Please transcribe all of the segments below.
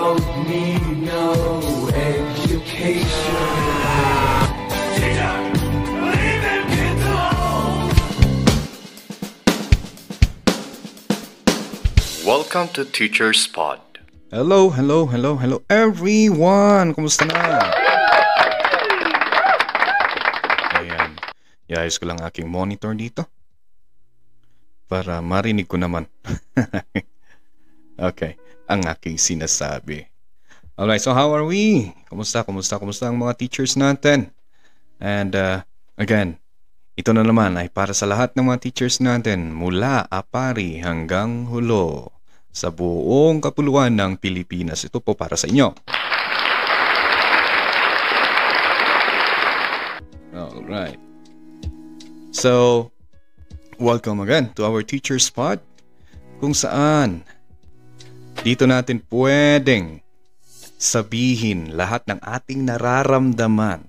don't need no education. Teacher, leave them kids alone. Welcome to Teacher's Pod. Hello everyone! Kumusta na? Ayan. Iayos ko lang aking monitor dito para marinig ko naman. Okay, ang aking sinasabi. Alright, so how are we? Kumusta ang mga teachers natin? And again, ito na naman ay para sa lahat ng mga teachers natin mula Apari hanggang Hulo sa buong kapuluan ng Pilipinas. Ito po para sa inyo. Alright. So, welcome again to our Teacher's Pod, kung saan dito natin pwedeng sabihin lahat ng ating nararamdaman.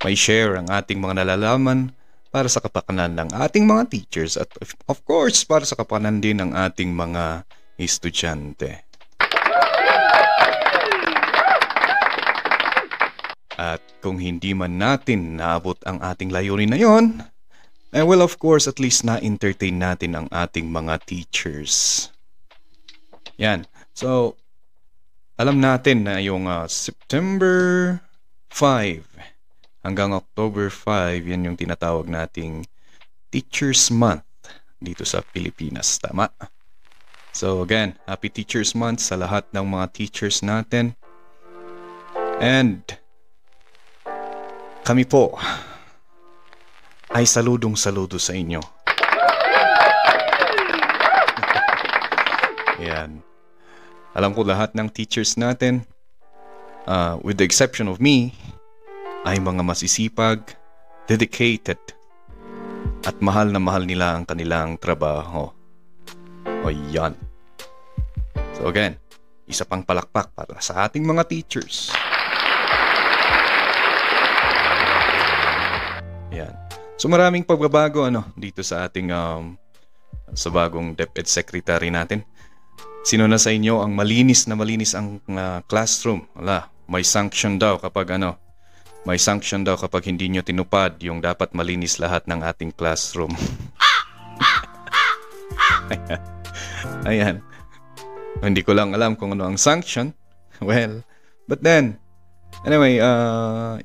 May share ang ating mga nalalaman para sa kapakanan ng ating mga teachers at of course para sa kapakanan din ng ating mga estudyante. At kung hindi man natin naabot ang ating layunin na yon, well of course at least na-entertain natin ang ating mga teachers. Yan. So, alam natin na yung September 5 hanggang October 5, yan yung tinatawag nating Teachers Month dito sa Pilipinas. Tama? So again, Happy Teachers Month sa lahat ng mga teachers natin. And kami po ay saludong-saludo sa inyo. Yan. Alam ko lahat ng teachers natin, with the exception of me, ay mga masisipag, dedicated, at mahal na mahal nila ang kanilang trabaho. O yan. So again, isa pang palakpak para sa ating mga teachers. Yan. So maraming pagbabago dito sa ating sa bagong DepEd Secretary natin. Sino na sa inyo ang malinis ang classroom? Wala, may sanction daw kapag may sanction daw kapag hindi nyo tinupad yung dapat malinis lahat ng ating classroom. Ayan. Hindi ko lang alam kung ano ang sanction. Well, but then, anyway,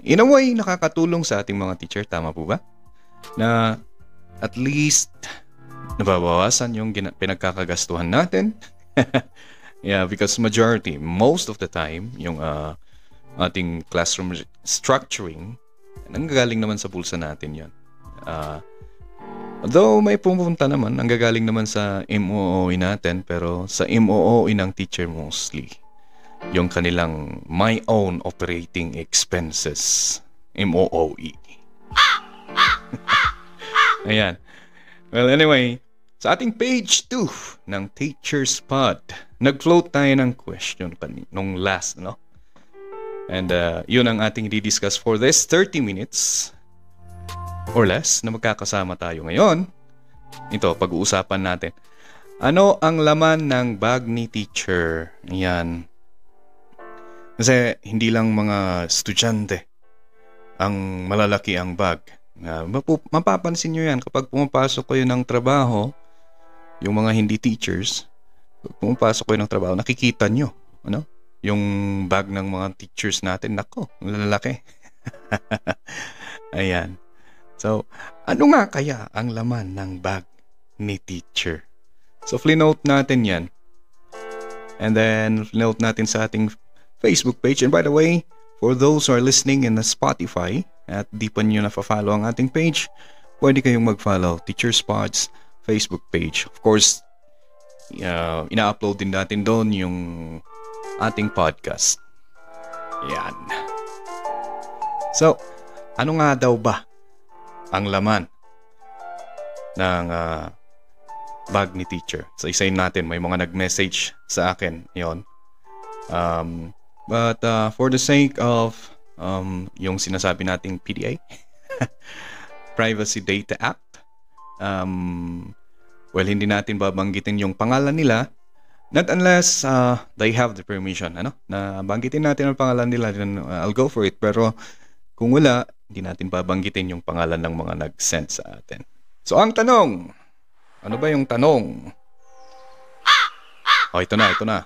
in a way, nakakatulong sa ating mga teacher. Tama po ba? Na at least nababawasan yung pinagkakagastuhan natin. Yeah, because most of the time, yung ating classroom structuring, nanggagaling naman sa bulsa natin yan. Though may pumunta naman, nanggagaling naman sa MOOE natin, pero sa MOOE ng teacher mostly, yung kanilang my own operating expenses, MOOE. Ayan. Well, anyway, sa ating page 2 ng Teacher's Pod, nag-float tayo ng question nung last, And yun ang ating di-discuss for this 30 minutes or less na magkakasama tayo ngayon. Ito, pag-uusapan natin. Ano ang laman ng bag ni teacher? Yan. Kasi hindi lang mga estudyante ang malalaki ang bag. Mapapansin nyo yan kapag pumapasok kayo ng trabaho, yung mga hindi teachers, pumapasok kayo ng trabaho, nakikita nyo, yung bag ng mga teachers natin, nako, lalaki. Ayan. So, ano nga kaya ang laman ng bag ni teacher? So, flinote natin yan. And then, flinote natin sa ating Facebook page. And by the way, for those who are listening in the Spotify at di pa nyo na-follow ang ating page, pwede kayong mag-follow Teacher's Pod's Facebook page. Of course, ina-upload din natin doon yung ating podcast. Yan. So, ano nga daw ba ang laman ng bag ni teacher? So, isayin natin. May mga nag-message sa akin. Yon. But for the sake of yung sinasabi nating PDA, Privacy Data Act, well, hindi natin babanggitin yung pangalan nila Not unless they have the permission, ano? Na banggitin natin ang pangalan nila, then I'll go for it. Pero kung wala, hindi natin babanggitin yung pangalan ng mga nag-send sa atin. So, ang tanong. Ano ba yung tanong? Oh, ito na.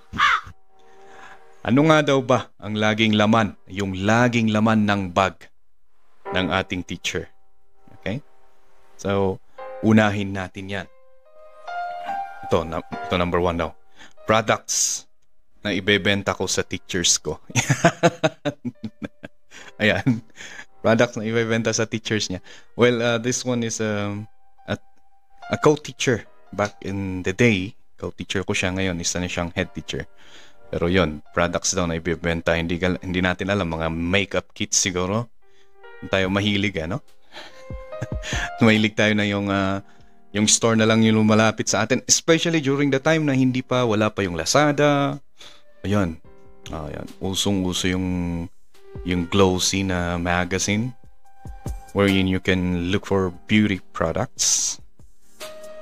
Ano nga daw ba ang laging laman, yung laging laman ng bag ng ating teacher? Okay? So, unahin natin yan. Ito number 1 daw. Products na ibebenta ko sa teachers ko. Ayan. Products na ibebenta sa teachers niya. Well, this one is a co-teacher. Back in the day, co-teacher ko siya ngayon. Isa na siyang head teacher. Pero yon, products daw na ibebenta. Hindi natin alam. Mga makeup kits siguro. Tayo mahilig, ano? Mahilig tayo na yung store na lang yung lumalapit sa atin. Especially during the time na wala pa yung Lazada. Ayan. Ayan. Usong-uso yung glossy na magazine wherein you can look for beauty products.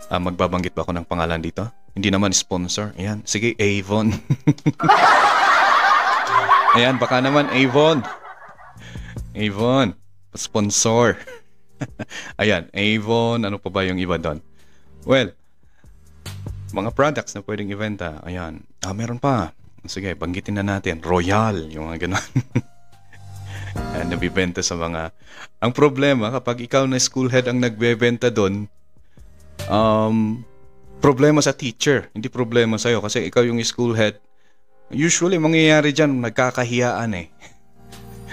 Magbabanggit ba ako ng pangalan dito? Hindi naman sponsor. Ayan. Sige, Avon. Ayan, baka naman Avon. Avon. Sponsor. Ayan, Avon. Ano pa ba yung iba doon? Well, mga products na pwedeng ibenta. Ayan. Meron pa. Sige, banggitin na natin. Royal. Yung mga ganun. Ayan, nabibenta sa mga... Ang problema, kapag ikaw na school head ang nagbebenta doon, problema sa teacher, hindi problema sa'yo kasi ikaw yung school head. Usually, mangyayari dyan, nagkakahiyaan eh.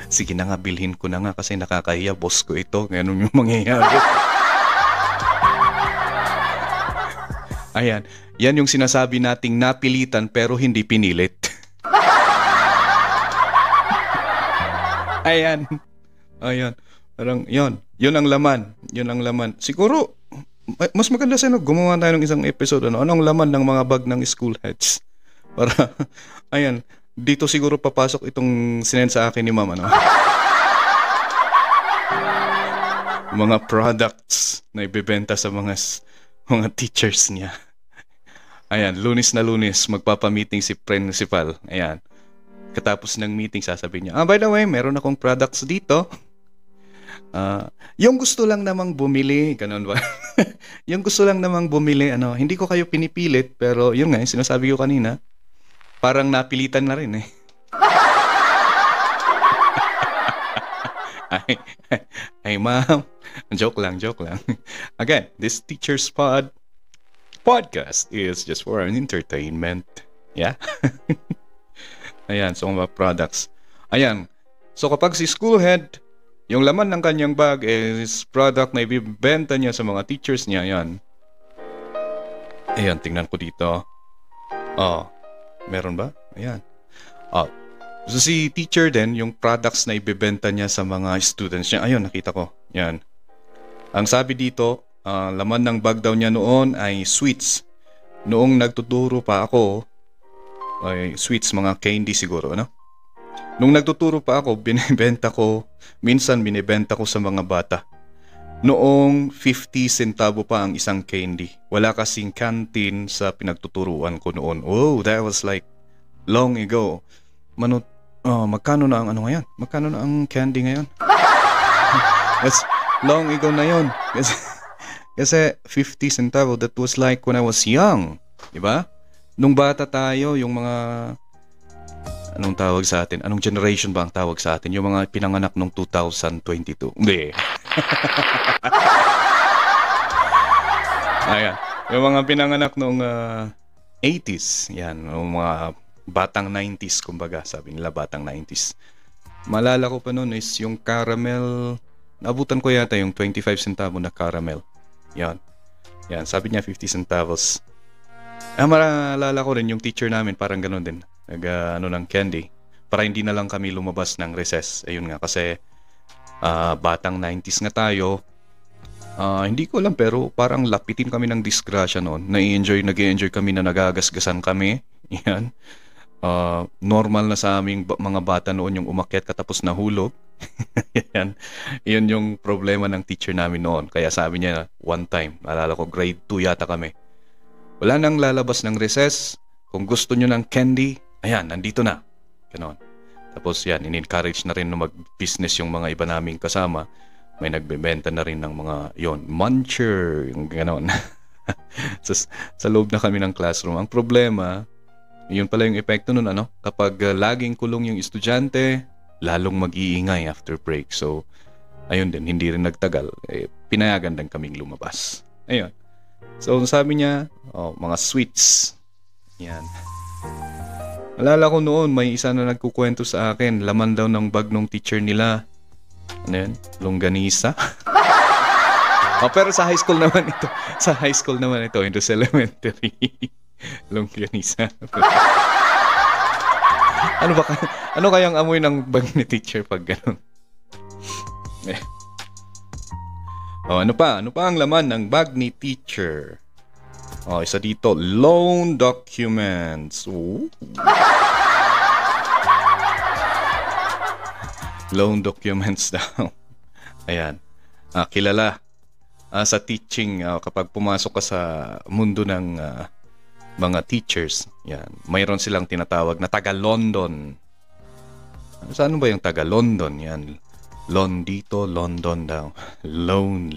Sige na nga, bilhin ko na nga kasi nakakahiya, boss ko ito. Ganun yung mangyayari. Ayan, yan yung sinasabi nating napilitan pero hindi pinilit. Ayan. Parang yun ang laman. Siguro, mas maganda sana gumawa tayo ng isang episode, anong laman ng mga bag ng school heads. Para, ayan, dito siguro papasok itong sinend sa akin ni mama, no? Mga products na ibebenta sa mga teachers niya. Ayan, Lunes na Lunes, magpapamiting si principal. Ayan. Katapos ng meeting, sasabihin niya, by the way, meron akong products dito. Yung gusto lang namang bumili, ganun ba? Yung gusto lang namang bumili, hindi ko kayo pinipilit, pero yun nga, sinasabi ko kanina, parang napilitan na rin eh. Ay, ma'am. Joke lang. Again, this Teacher's podcast is just for an entertainment. Yeah? Ayan, so mga products. Ayan, so kapag si school head, yung laman ng kanyang bag is product na ibibenta niya sa mga teachers niya. Ayan, tingnan ko dito. Meron ba? Ayan. So si teacher din, yung products na ibibenta niya sa mga students niya. Ayun, nakita ko. Yan. Ang sabi dito, laman ng bag daw niya noon ay sweets. Noong nagtuturo pa ako, ay sweets, mga candy siguro, ano? Nung nagtuturo pa ako, minsan binibenta ko sa mga bata. Noong 50 centavo pa ang isang candy. Wala kasing canteen sa pinagtuturuan ko noon. Oh, that was like long ago. Magkano na ang ngayon? Magkano na ang candy ngayon? That's long ago na yun. Kasi 50 centavo, that was like when I was young. Diba? Nung bata tayo, yung mga... Anong tawag sa atin? Anong generation ba ang tawag sa atin? Yung mga pinanganak nung 2022. Hindi. Ayan. Yung mga pinanganak nung 80s. Yan. Yung mga batang 90s, kumbaga. Sabi nila, batang 90s. Malala ko pa nun is yung caramel. Naabutan ko yata yung 25 centavo na caramel. Yan. Yan. Sabi niya 50 centavos. Malala ko rin yung teacher namin, parang gano'n din. Ng candy. Para hindi na lang kami lumabas ng recess. Ayun nga, kasi batang 90s nga tayo. Hindi ko alam, pero parang lapitin kami ng disgrasya noon. Nag-i-enjoy kami na nagagasgasan kami. Yan. Normal na sa aming mga bata noon yung umakyat katapos nahulog. Yan. Yan yung problema ng teacher namin noon. Kaya sabi niya, one time, naalala ko, grade 2 yata kami. Wala nang lalabas ng recess Kung gusto nyo ng candy, ayan, nandito na. Ganon. Tapos yan, in-encourage na rin na mag-business yung mga iba naming kasama. May nagbebenta na rin ng mga, muncher, yung ganon. sa loob na kami ng classroom. Ang problema, yun pala yung epekto nun, kapag laging kulong yung estudyante, lalong mag-iingay after break. So, ayun din, hindi rin nagtagal. Pinayagan din kaming lumabas. Ayun. So, sabi niya, mga sweets. Yan. Alala ko noon, may isa na nagkukwento sa akin, laman daw ng bag ng teacher nila. Ano yan? Longganisa? Pero sa high school naman ito. Sa high school naman ito, into elementary. Longganisa. Ano kayang amoy ng bag ni teacher pag gano'n? Ano pa ang laman ng bag ni teacher? Isa dito, loan documents. Ooh. Loan documents daw. Ayan. Kilala. Sa teaching, kapag pumasok ka sa mundo ng mga teachers, yan, mayroon silang tinatawag na taga-London. Saan ba yung taga-London? Yan. Loan dito, London daw. Loan.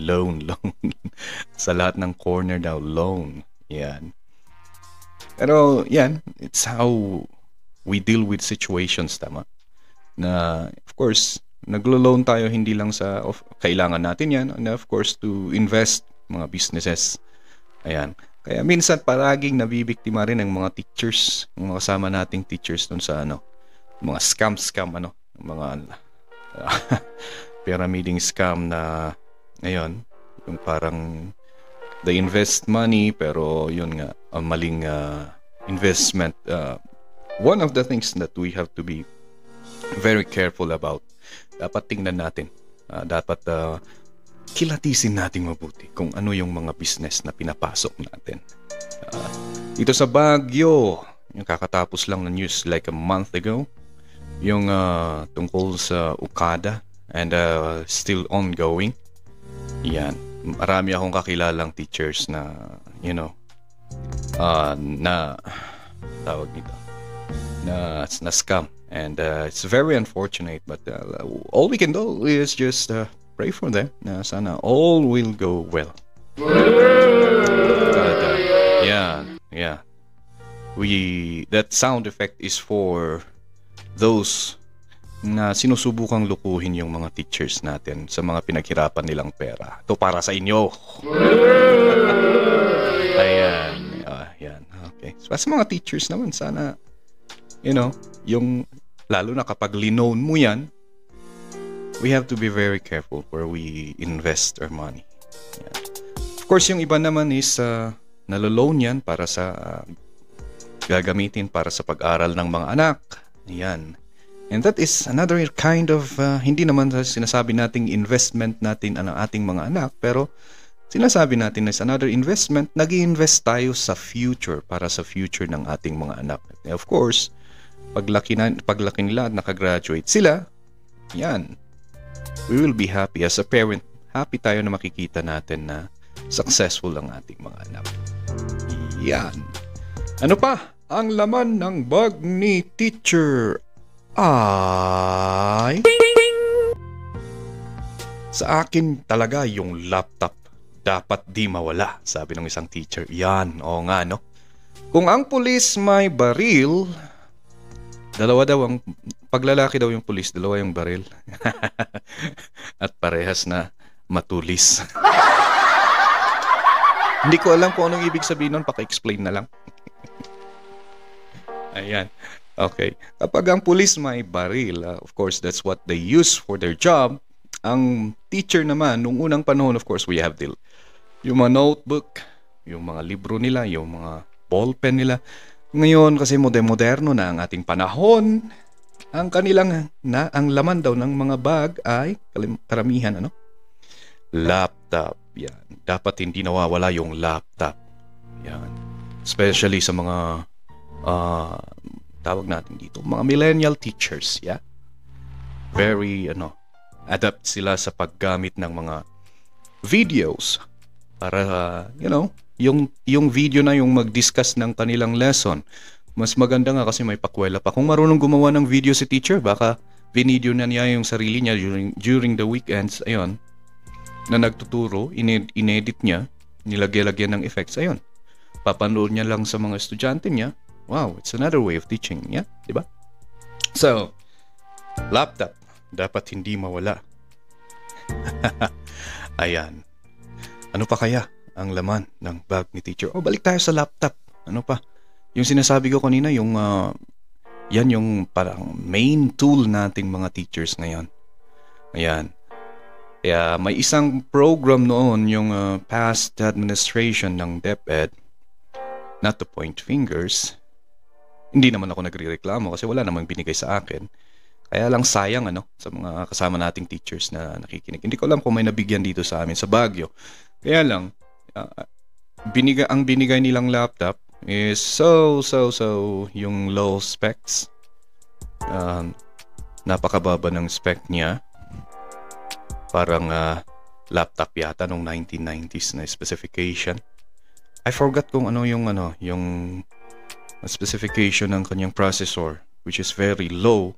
Sa lahat ng corner daw, loan. Yan. Pero, yan, it's how we deal with situations, tama? Na, of course, naglo-loan tayo hindi lang sa kailangan natin yan, and of course, to invest mga businesses. Ayan. Kaya minsan, paraging nabibiktima rin ng mga teachers, yung mga kasama nating teachers dun sa, mga scam, mga pyramiding scam na ngayon, yung parang they invest money pero yun nga maling investment. One of the things that we have to be very careful about, dapat tingnan natin, dapat kilatisin natin mabuti kung ano yung mga business na pinapasok natin. Dito sa Baguio, yung kakatapos lang na news like a month ago, yung tungkol sa Okada and still ongoing. Yan. Marami akong kakilalang teachers na, na tawag nito, na scam. And it's very unfortunate, but all we can do is just pray for them na sana all will go well. Yeah. That sound effect is for those na sinusubukang lukuhin yung mga teachers natin sa mga pinaghirapan nilang pera. Ito para sa inyo. Ayan. Yan. Okay. So, sa mga teachers naman, sana, yung, lalo na kapag linoan mo yan, we have to be very careful where we invest our money. Yan. Of course, yung iba naman is, naloloan yan para sa, gagamitin para sa pag-aral ng mga anak. Yan. And that is another kind of, hindi naman sinasabi nating investment natin ang ating mga anak, pero sinasabi natin is another investment, nag-i-invest tayo sa future, para sa future ng ating mga anak. And of course, paglaki nila at nakagraduate sila, yan, we will be happy as a parent. Happy tayo na makikita natin na successful ang ating mga anak. Yan. Ano pa ang laman ng bag ni teacher? Ay, sa akin talaga yung laptop dapat di mawala, sabi ng isang teacher. Yan, oo nga, no? Kung ang pulis may baril, dalawa daw ang, paglalaki daw yung pulis, dalawa yung baril. At parehas na matulis. Hindi ko alam kung anong ibig sabihin nun, paka-explain na lang. Ayan. Okay. Kapag ang pulis may baril, of course, that's what they use for their job. Ang teacher naman, nung unang panahon, of course, we have yung mga notebook, yung mga libro nila, yung mga ballpen nila. Ngayon, kasi moderno na ang ating panahon, ang laman daw ng mga bag ay, karamihan, laptop. Yan. Dapat hindi nawawala yung laptop. Yan. Especially sa mga, tawag natin dito, mga millennial teachers, yeah? Very, adapt sila sa paggamit ng mga videos para, yung video na yung mag-discuss ng kanilang lesson, Mas maganda nga kasi may pakwela pa. Kung marunong gumawa ng video si teacher, baka video na niya yung sarili niya during the weekends, ayun, na nagtuturo, inedit niya, nilagyan ng effects, ayun. Papanood niya lang sa mga estudyante niya. Wow, it's another way of teaching niya, di ba? So, laptop, dapat hindi mawala. Ayan. Ano pa kaya ang laman ng bag ni teacher? Balik tayo sa laptop. Ano pa? Yung sinasabi ko kanina, yung yan yung parang main tool nating mga teachers ngayon. Ayan. Kaya may isang program noon, yung past administration ng DepEd, not to point fingers. Hindi naman ako nagrereklamo kasi wala namang binigay sa akin. Kaya lang sayang sa mga kasama nating teachers na nakikinig. Hindi ko alam kung may nabigyan dito sa amin sa Baguio. Kaya lang, ang binigay nilang laptop is so yung low specs. Napakababa ng spec niya. Parang laptop yata nung 1990s na specification. I forgot kung yung specification ng kanyang processor, which is very low,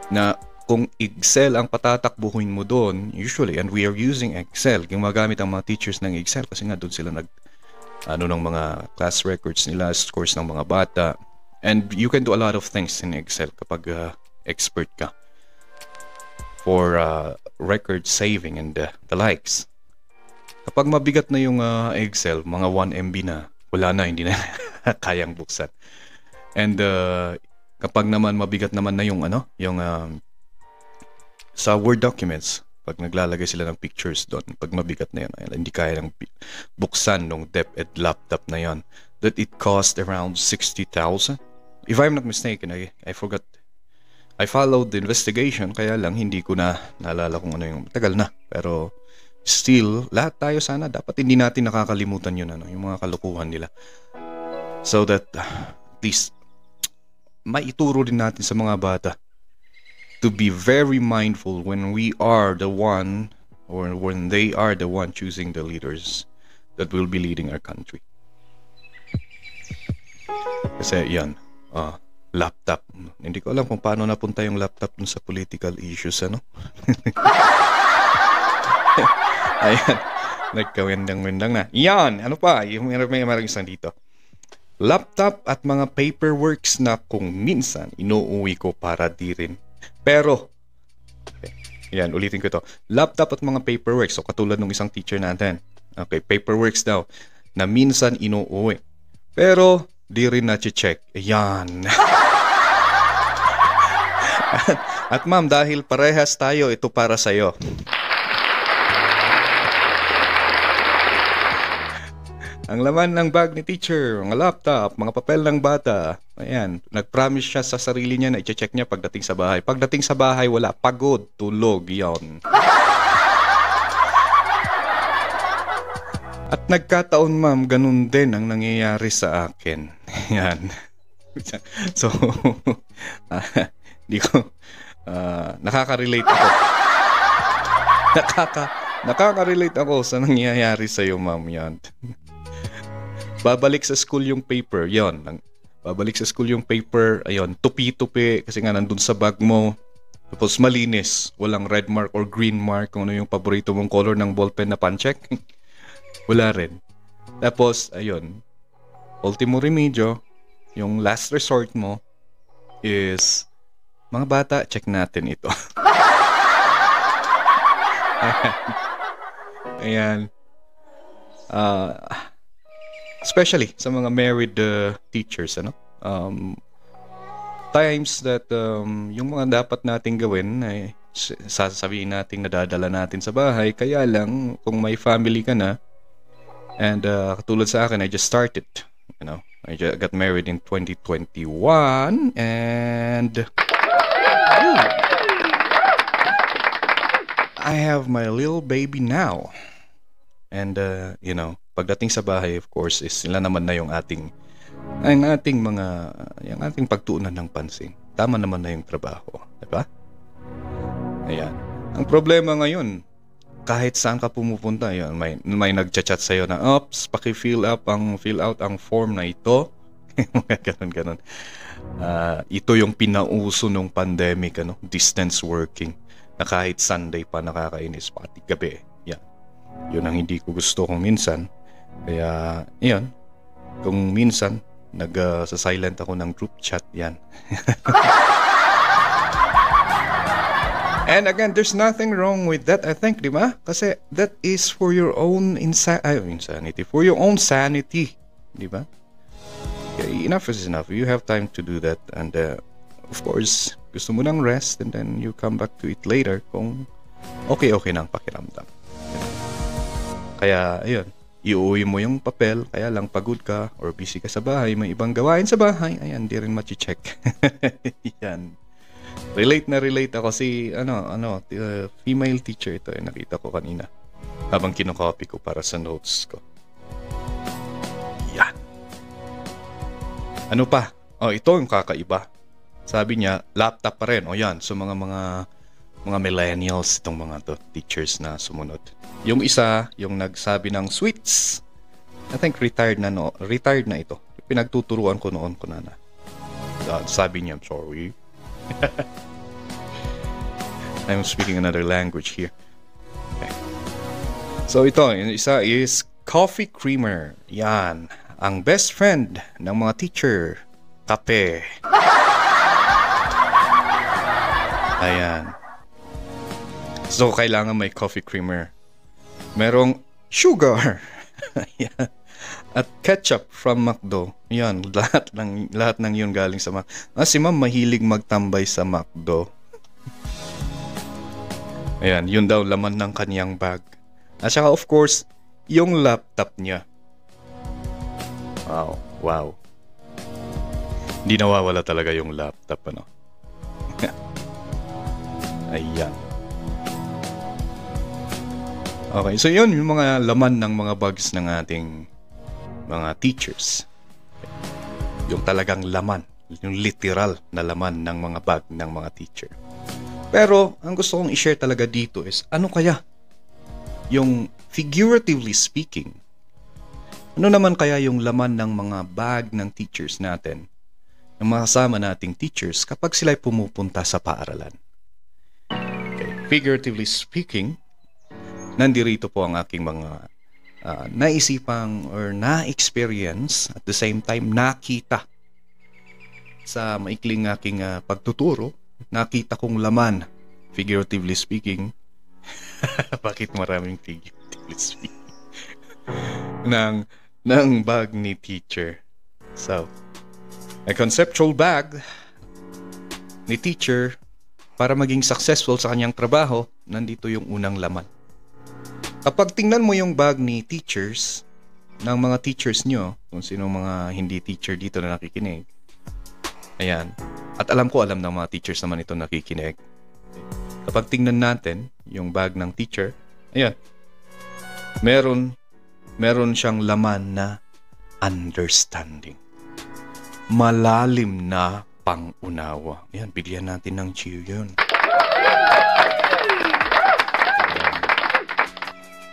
na kung Excel ang patatakbuhin mo doon, usually, and we are using Excel, gumagamit ang mga teachers ng Excel kasi nga doon sila ng mga class records nila, scores ng mga bata. And you can do a lot of things in Excel kapag expert ka for record saving and the likes. Kapag mabigat na yung Excel, mga 1 MB na, wala na, hindi na kayang buksan. And kapag naman mabigat naman na yung sa Word documents, pag naglalagay sila ng pictures doon, pag mabigat na yun, hindi kaya ng buksan ng DepEd laptop na yon, that it cost around 60,000. If I'm not mistaken, I forgot. I followed the investigation, kaya lang hindi ko na naalala kung ano yung tagal na. Pero still, lahat tayo sana dapat hindi natin nakakalimutan yun, yung mga kalukuhan nila. So that at least maituro din natin sa mga bata to be very mindful when we are the one, or when they are the one choosing the leaders that will be leading our country. Kasi yan, laptop. Hindi ko alam kung paano napunta yung laptop dun sa political issues, Ayan, nagkawendang-wendang na. Yan, ano pa? May isang dito. Laptop at mga paperworks na kung minsan inuuwi ko para di rin. Pero, yan, ulitin ko ito. Laptop at mga paperworks. So, katulad ng isang teacher natin. Okay, paperworks daw na minsan inuuwi. Pero, di rin na-check. Yan. At ma'am, dahil parehas tayo, ito para sa'yo. Ang laman ng bag ni teacher, mga laptop, mga papel ng bata. Ayan, nag-promise siya sa sarili niya na i-check niya pagdating sa bahay. Pagdating sa bahay, wala. Pagod, tulog, yon. At nagkataon, ma'am, ganun din ang nangyayari sa akin. Yan. So, di ko, nakaka-relate ako. Nakaka-relate ako sa nangyayari sa'yo, ma'am, yan. Babalik sa school yung paper, yon. Babalik sa school yung paper, ayun, tupi-tupi kasi nga nandun sa bag mo. Tapos malinis, walang red mark or green mark kung ano yung paborito mong color ng ballpen na pancheck. Wala rin. Tapos, ayun, ultimo remedyo, yung last resort mo is, mga bata, check natin ito. Ayan. Especially sa mga married teachers, times that yung mga dapat nating gawin ay sasabihin natin nadadala natin sa bahay, kaya lang kung may family ka na, and katulad sa akin, I just started, I just got married in 2021 and I have my little baby now. And pagdating sa bahay, of course, is sila naman na yung ating pagtuunan ng pansin. Tama naman na yung trabaho, diba? Ayan. Ang problema ngayon, kahit saan ka pumupunta, yun, may nagchat-chat sa'yo na, oops, paki-fill out ang form na ito. Mga ganun. Ito yung pinauso nung pandemic, distance working. Na kahit Sunday pa nakakainis, pati gabi. Yan. Yun ang hindi ko gusto kung minsan. Kaya, yun. Kung minsan, nag-silent ako ng group chat, yan. And again, there's nothing wrong with that, I think, di ba? Kasi that is for your own insanity, for your own sanity, di ba? Okay, enough is enough. You have time to do that. And of course, gusto mo ng rest and then you come back to it later kung okay na ang pakiramdam. Kaya, ayun, iuwi mo yung papel, kaya lang pagod ka or busy ka sa bahay, may ibang gawain sa bahay, ayan, di rin machi-check. Yan. Relate ako si female teacher ito, nakita ko kanina habang kinokopy ko para sa notes ko. Yan. Ano pa? Ito yung kakaiba. Sabi niya, laptop pa rin. Yan, so mga millennials itong mga teachers na sumunod. Yung isa, yung nagsabi ng sweets. I think retired na ito. Pinagtuturuan ko noon ko na. Sabi niya, I'm sorry. I'm speaking another language here. Okay. So ito, yung isa is coffee creamer. Yan. Ang best friend ng mga teacher. Kape. Ayan. So kailangan may coffee creamer. Merong sugar. Ayan. At ketchup from McDo. Yan, lahat ng yun galing sa McDo. Si ma'am mahilig magtambay sa McDo. Ayan, yun daw laman ng kaniyang bag. At saka of course, yung laptop niya. Wow. Hindi nawawala talaga yung laptop, Ayan. Okay, so yun yung mga laman ng mga bags ng ating mga teachers. Yung talagang laman, yung literal na laman ng mga bag ng mga teacher. Pero ang gusto kong i-share talaga dito is ano kaya yung figuratively speaking, ano naman kaya yung laman ng mga bag ng teachers natin, ng mga kasama nating teachers kapag sila'y pumupunta sa paaralan. Okay. Figuratively speaking, nandirito po ang aking mga naisipang or na-experience at the same time nakita sa maikling aking pagtuturo. Nakita kong laman, figuratively speaking. Bakit maraming figuratively speaking? ng bag ni teacher. So, a conceptual bag ni teacher para maging successful sa kanyang trabaho, nandito yung unang laman. Kapag tingnan mo yung bag ni teachers, ng mga teachers nyo, kung sino mga hindi teacher dito na nakikinig, ayan. At alam ng mga teachers naman ito nakikinig. Kapag tingnan natin yung bag ng teacher, ayan. Meron siyang laman na understanding. Malalim na pang-unawa. Ayan, bigyan natin ng cheer yun.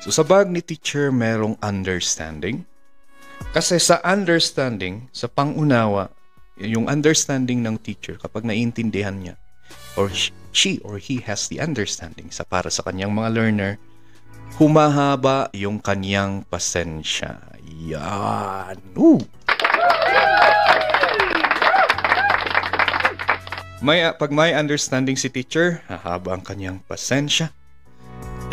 So sa bag ni teacher, merong understanding. Kasi sa understanding, sa pang-unawa, yung understanding ng teacher, kapag naiintindihan niya, or she or he has the understanding para sa kanyang mga learner, humahaba yung kanyang pasensya. Yan. Pag may understanding si teacher, hahaba ang kanyang pasensya.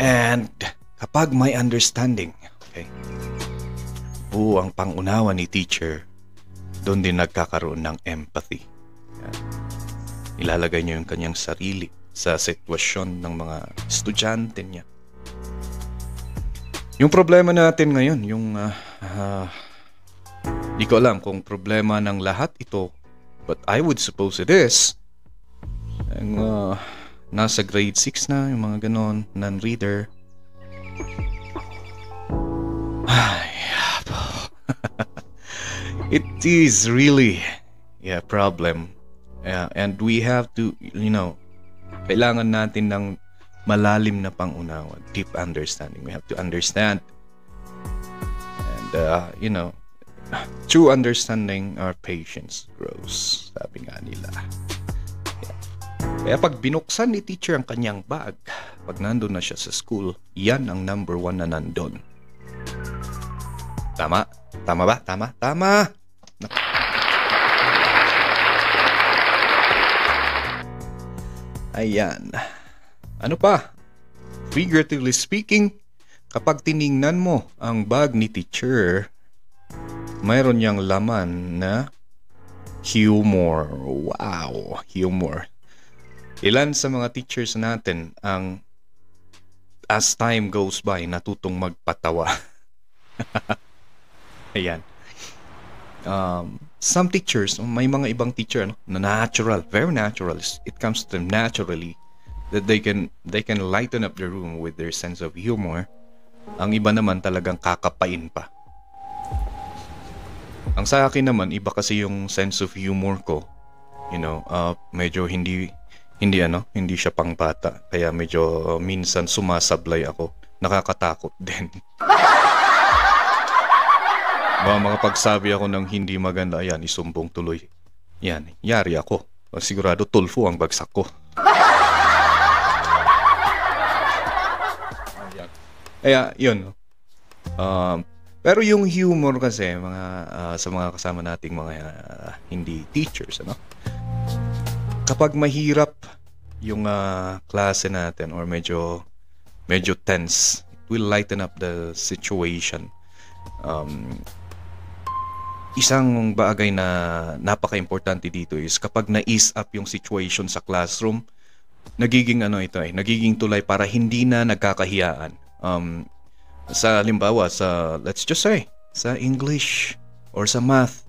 And kapag may understanding, okay, ang pangunawa ni teacher, doon din nagkakaroon ng empathy. Yan. Ilalagay niya yung kanyang sarili sa sitwasyon ng mga estudyante niya. Yung problema natin ngayon, di ko alam kung problema ng lahat ito, but I would suppose it is. Nasa grade 6 na, yung mga ganon, non-reader. It is really a problem. And we have to, kailangan natin ng malalim na pangunawa, deep understanding. We have to understand. And, through understanding, our patience grows. Sabi nga nila. Kaya pag binuksan ni teacher ang kanyang bag, pag nandun na siya sa school, yan ang number 1 na nandun. Tama? Tama ba? Tama? Tama! Ayan. Ano pa? Figuratively speaking, kapag tiningnan mo ang bag ni teacher, mayroon niyang laman na humor. Wow! Humor. Ilan sa mga teachers natin ang as time goes by natutong magpatawa. Ayan. Some teachers, may mga ibang teacher na natural, very natural. It comes to them naturally that they can lighten up the room with their sense of humor. Ang iba naman talagang kakapain pa. Ang sa akin naman, iba kasi yung sense of humor ko. Medyo hindi siya pang bata. Kaya medyo minsan sumasablay ako. Nakakatakot din. Baka makapagsabi ako ng hindi maganda, ayan, isumbong tuloy. Yan, yari ako. Sigurado tulfo ang bagsak ko. Kaya, yun. Pero yung humor kasi, sa mga kasama nating mga hindi teachers, kapag mahirap yung klase natin or medyo tense, it will lighten up the situation. Isang bagay na napaka-importante dito is kapag na-ease up yung situation sa classroom, nagiging tulay para hindi na nagkakahiyaan. Sa halimbawa, let's just say, sa English or sa math,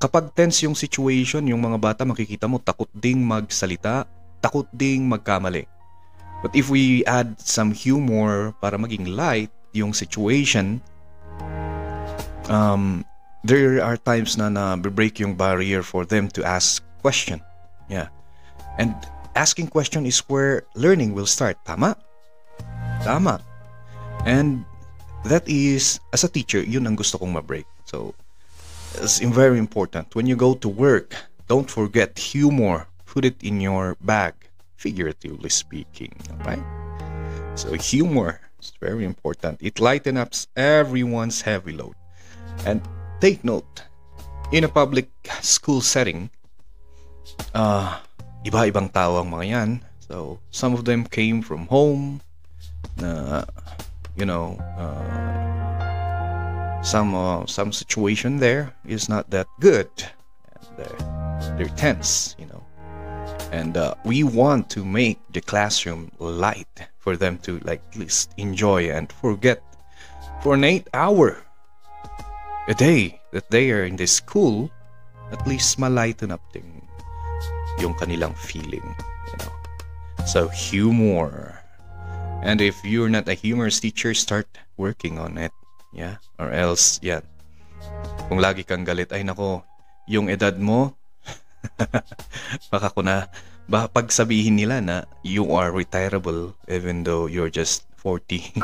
kapag tense yung situation, yung mga bata makikita mo takot ding magsalita, takot ding magkamali. But if we add some humor para maging light yung situation, there are times na break yung barrier for them to ask question. Yeah. And asking question is where learning will start. Tama? Tama. And that is, as a teacher, yun ang gusto kong ma-break. So, it's very important. When you go to work, don't forget humor. Put it in your bag, figuratively speaking. Alright? So, humor is very important. It lightens up everyone's heavy load. And take note, in a public school setting, iba-ibang tao ang mga yan. So, some of them came from home, some situation there is not that good. And, they're tense, And we want to make the classroom light for them to at least enjoy and forget for an 8-hour a day that they are in the school, at least malighten up yung kanilang feeling, So humor. And if you're not a humorous teacher, start working on it. Yeah? Or else, yeah. Kung lagi kang galit, ay nako, yung edad mo, baka pagsabihin nila na you are retirable even though you're just 40.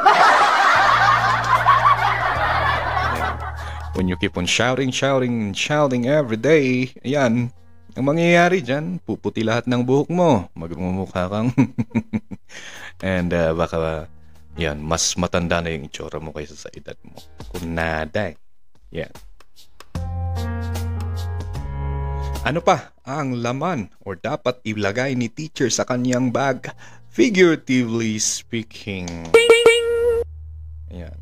When you keep on shouting every day, ayan, ang mangyayari dyan, puputi lahat ng buhok mo. Magmumukha kang and baka yan, mas matanda na yung itsura mo kaysa sa edad mo. Kung nada eh. Yan. Ano pa ang laman or dapat ilagay ni teacher sa kanyang bag? Figuratively speaking. Ayan.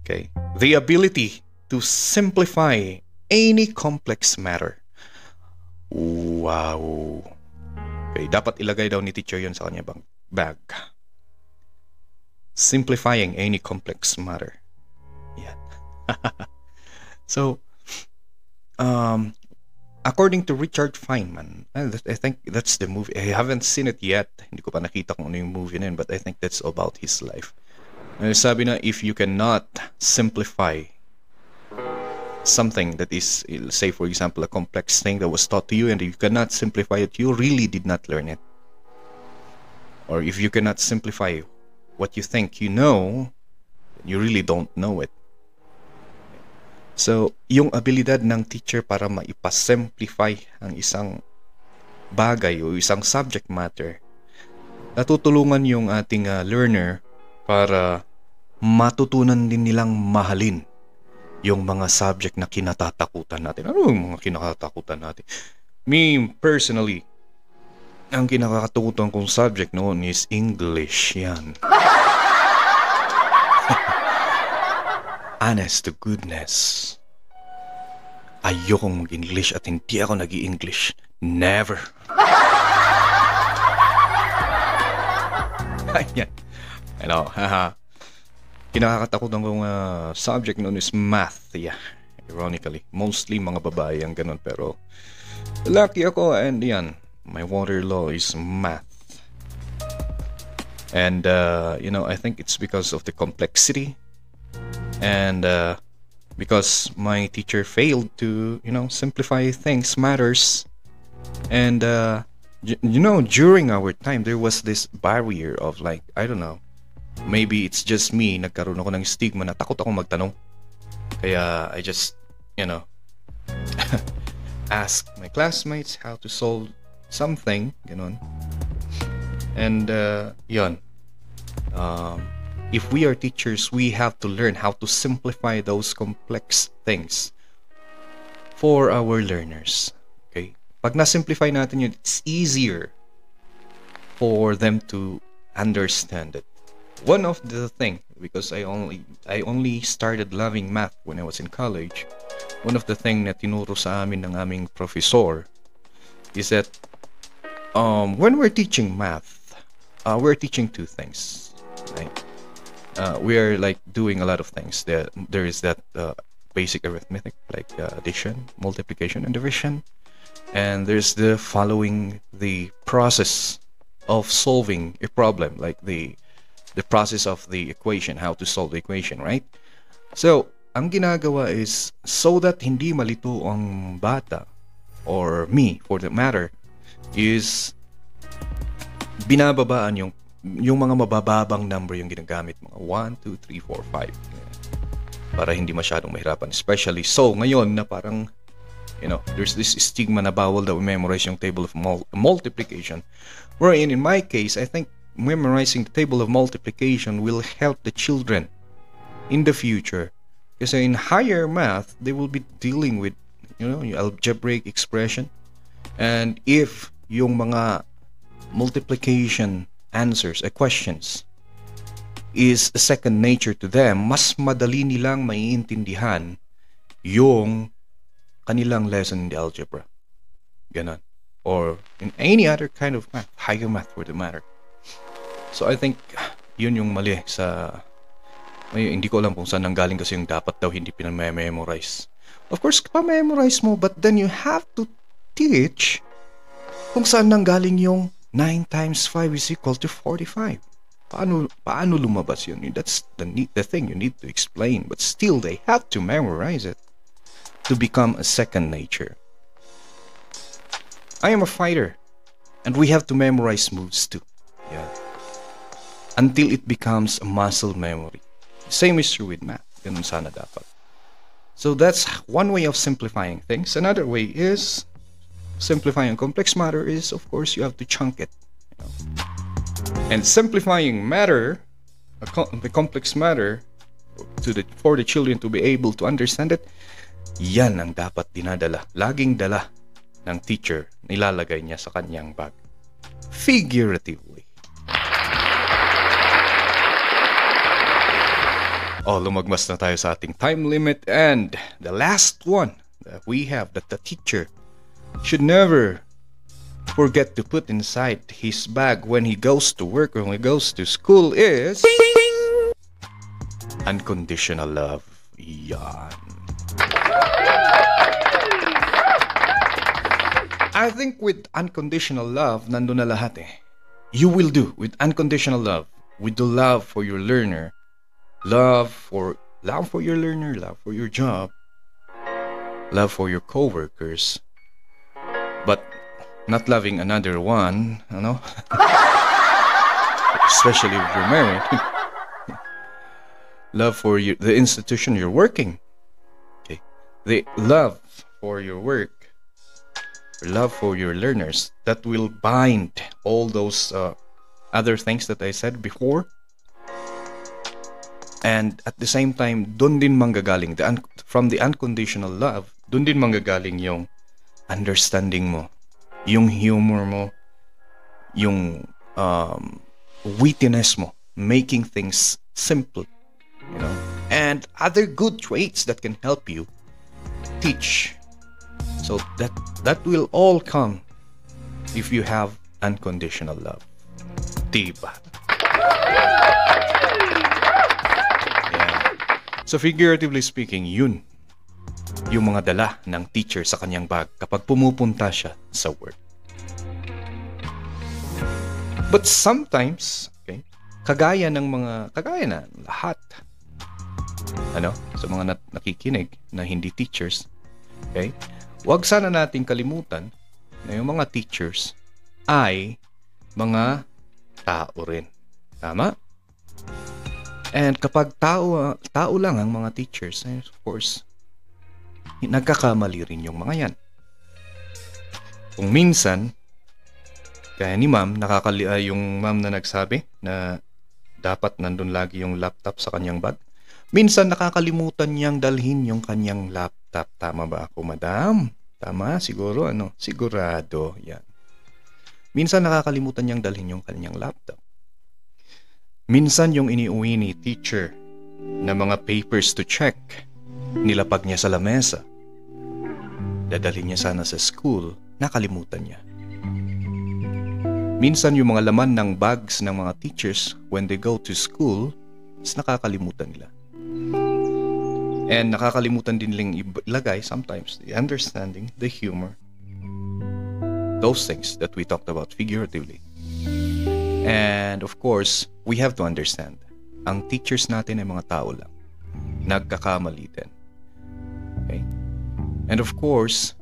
Okay. The ability to simplify any complex matter. Wow. Okay, dapat ilagay daw ni teacher yun sa kanyang bag. Simplifying any complex matter. Yeah. So, according to Richard Feynman, I think that's the movie. I haven't seen it yet. Hindi ko pa nakita kung ano yung movie na yun, but I think that's about his life. Sabi na, if you cannot simplify something that is, say for example, a complex thing that was taught to you, and you cannot simplify it, you really did not learn it. Or if you cannot simplify what you think you know, you really don't know it. So, yung abilidad ng teacher para maipasimplify ang isang bagay o isang subject matter, natutulungan yung ating learner para matutunan din nilang mahalin yung mga subject na kinatatakutan natin. Ano yung mga kinatatakutan natin? Me, personally, ang kinakatakutan kong subject noon is English. Yan. Honest to goodness. Ayokong mag-English at hindi ako nag-i-English. Never. Ayan. Hello, haha. Kinakatakutan kong subject noon is math. Yeah, ironically. Mostly mga babae ang ganun. Pero lucky ako and yan. My water law is math. And, I think it's because of the complexity. And because my teacher failed to, simplify things, matters. And, during our time, there was this barrier of like, I don't know, maybe it's just me, nagkaroon ako ng stigma na takot ako magtanong. Kaya I just, ask my classmates how to solve something, ganon. And, yun. If we are teachers, we have to learn how to simplify those complex things for our learners. Okay? Pag na-simplify natin yun, it's easier for them to understand it. One of the thing, because I only started loving math when I was in college, one of the thing na tinuro sa amin ng aming professor is that when we're teaching math, we're teaching two things. Right? We are like doing a lot of things. There is that basic arithmetic like addition, multiplication, and division, and there's the following the process of solving a problem, like the process of the equation, how to solve the equation, right? So, ang ginagawa is so that hindi malito ang bata or me for that matter is binababaan yung mga mabababang number yung ginagamit, mga 1, 2, 3, 4, 5 para hindi masyadong mahirapan, especially so ngayon na parang there's this stigma na bawal daw memorize yung table of multiplication, wherein in my case I think memorizing the table of multiplication will help the children in the future kasi in higher math they will be dealing with algebraic expression, and if yung mga multiplication answers, questions is a second nature to them, mas madali nilang maiintindihan yung kanilang lesson in the algebra. Ganon. Or in any other kind of math, higher math for the matter. So I think yun yung mali sa hindi ko alam kung saan nanggaling kasi yung dapat daw hindi pinamemorize. Of course, pa-memorize mo, but then you have to teach kung saan nanggaling yung 9 times 5 is equal to 45. Paano lumabas yun? That's the thing you need to explain. But still, they have to memorize it to become a second nature. I am a fighter, and we have to memorize moves too. Yeah. Until it becomes a muscle memory. Same is true with math. Ganun sana dapat. So that's one way of simplifying things. Another way is simplifying complex matter is, of course, you have to chunk it. And simplifying matter, the complex matter, for the children to be able to understand it, yan ang dapat dinadala. Laging dala ng teacher, nilalagay niya sa kanyang bag. Figuratively. Lumagmas na tayo sa ating time limit, and the last one that we have that the teacher should never forget to put inside his bag when he goes to work or when he goes to school is unconditional love. Yan. I think with unconditional love, nandun na lahat eh. You will do with unconditional love, with the love for your learner, love for your learner, love for your job, love for your coworkers, but not loving another one, especially if you're married. Love for the institution you're working. Okay, the love for your work, love for your learners, that will bind all those other things that I said before. And at the same time, dun din manggagaling, from the unconditional love, dun din manggagaling yung understanding mo, yung humor mo, yung wittiness mo, making things simple, you know, and other good traits that can help you teach. So that will all come if you have unconditional love. Diba? Yeah. So figuratively speaking, yun yung mga dala ng teacher sa kanyang bag kapag pumupunta siya sa work. But sometimes, okay, kagaya na lahat, sa mga nakikinig na hindi teachers, okay, wag sana nating kalimutan na yung mga teachers ay mga tao rin. Tama? And kapag tao lang ang mga teachers, of course, nagkakamali rin yung mga yan. Kung minsan, kaya ni ma'am, yung ma'am na nagsabi na dapat nandun lagi yung laptop sa kanyang bag, minsan nakakalimutan niyang dalhin yung kanyang laptop. Tama ba ako, madam? Tama? Siguro, Sigurado. Yan. Minsan nakakalimutan niyang dalhin yung kanyang laptop. Minsan yung iniuwi ni teacher na mga papers to check, nilapag niya sa lamesa. Dadalhin niya sana sa school, nakalimutan niya. Minsan yung mga laman ng bags ng mga teachers when they go to school, is nakakalimutan nila. And nakakalimutan din nilang ilagay sometimes the understanding, the humor, those things that we talked about figuratively. And of course, we have to understand, ang teachers natin ay mga tao lang. Nagkakamali din. Okay? And of course,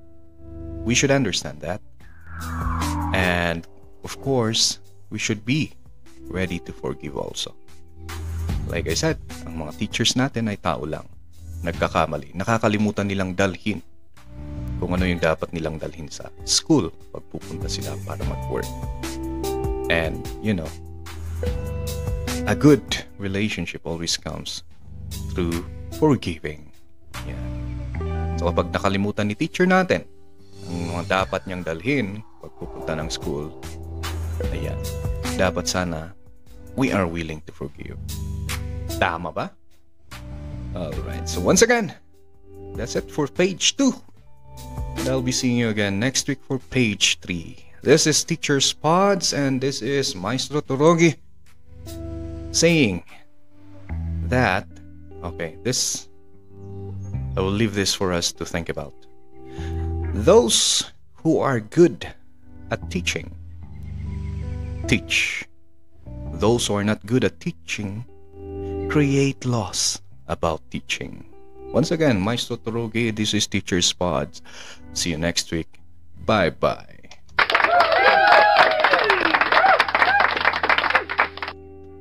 we should understand that. And of course, we should be ready to forgive also. Like I said, ang mga teachers natin ay tao lang. Nagkakamali. Nakakalimutan nilang dalhin kung ano yung dapat nilang dalhin sa school pag pupunta sila para mag-work. And, a good relationship always comes through forgiving. Yeah. So kapag nakalimutan ni teacher natin ang mga dapat niyang dalhin pag pupunta ng school, ayan, dapat sana we are willing to forgive. Tama ba? Alright, so once again, that's it for page 2. And I'll be seeing you again next week for page 3. This is Teacher Pods, and this is Maestro Torogi saying that, okay, I will leave this for us to think about. Those who are good at teaching, teach. Those who are not good at teaching, create laws about teaching. Once again, Maestro Torogi, this is Teacher Pods. See you next week. Bye-bye.